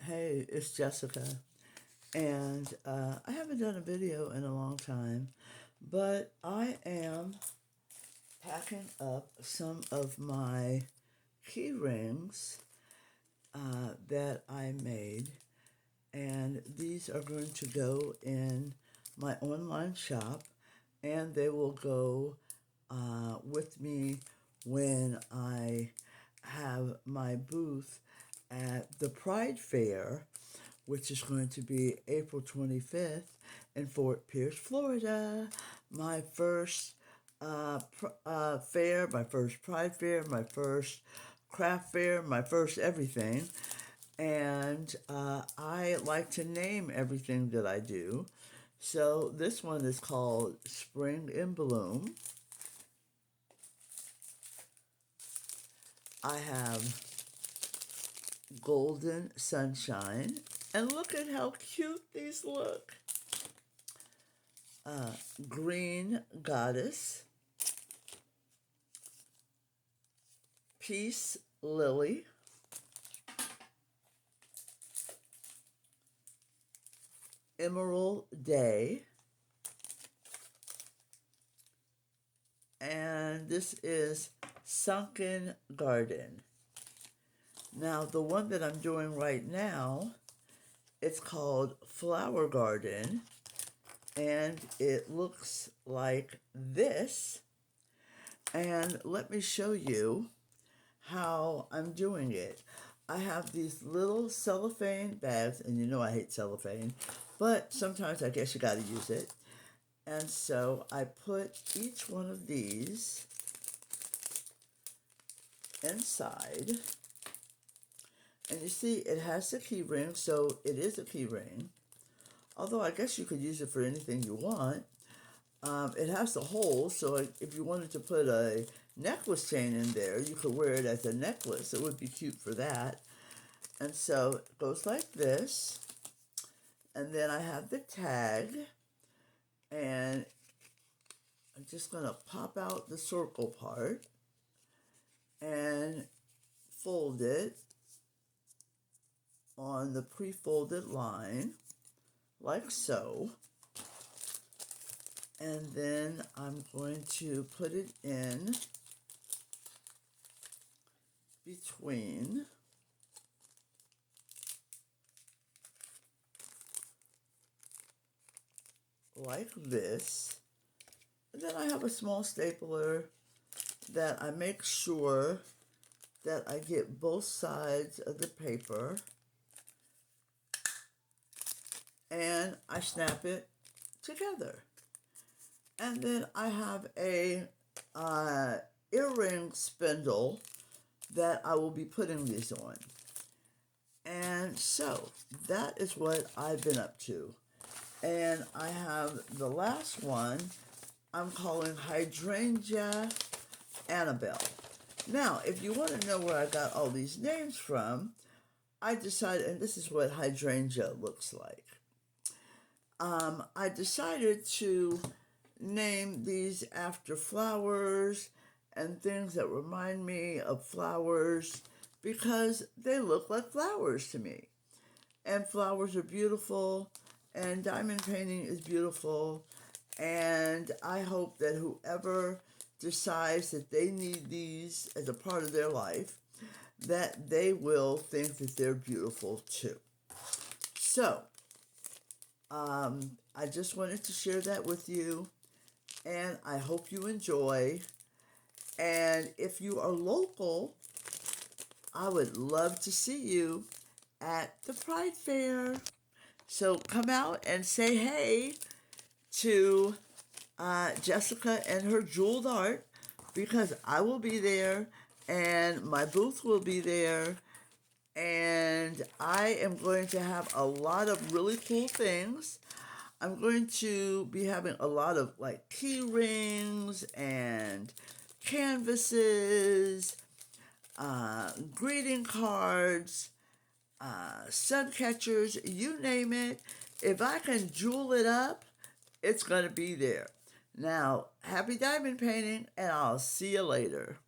Hey, it's Jessica, and I haven't done a video in a long time, but I am packing up some of my key rings that I made, and these are going to go in my online shop, and they will go with me when I have my booth at the Pride Fair, which is going to be April 25th in Fort Pierce, Florida. My first fair, my first Pride Fair, my first craft fair, my first everything. And I like to name everything that I do. So this one is called Spring in Bloom. I have Golden Sunshine. And look at how cute these look. Green Goddess. Peace Lily. Emerald Day. And this is Sunken Garden. Now, the one that I'm doing right now, it's called Flower Garden, and it looks like this. And let me show you how I'm doing it. I have these little cellophane bags, and you know I hate cellophane, but sometimes I guess you gotta use it. And so I put each one of these inside. And you see, it has the key ring, so it is a key ring. Although I guess you could use it for anything you want. It has the hole, so if you wanted to put a necklace chain in there, you could wear it as a necklace. It would be cute for that. And so it goes like this. And then I have the tag. And I'm just going to pop out the circle part and fold it on the pre-folded line, like so. And then I'm going to put it in between like this. And then I have a small stapler that I make sure that I get both sides of the paper, and I snap it together. And then I have a earring spindle that I will be putting these on. And so that is what I've been up to. And I have the last one I'm calling Hydrangea Annabelle. Now, if you want to know where I got all these names from, I decided, and this is what hydrangea looks like. I decided to name these after flowers and things that remind me of flowers because they look like flowers to me. And flowers are beautiful, and diamond painting is beautiful, and I hope that whoever decides that they need these as a part of their life, that they will think that they're beautiful too. So, I just wanted to share that with you, and I hope you enjoy. And if you are local, I would love to see you at the Pride Fair. So come out and say hey to Jessica and her jeweled art, because I will be there and my booth will be there, and I am going to have a lot of really cool things. I'm going to be having a lot of like key rings and canvases, greeting cards, sun catchers, you name it. If I can jewel it up, it's going to be there. Now, happy diamond painting, and I'll see you later.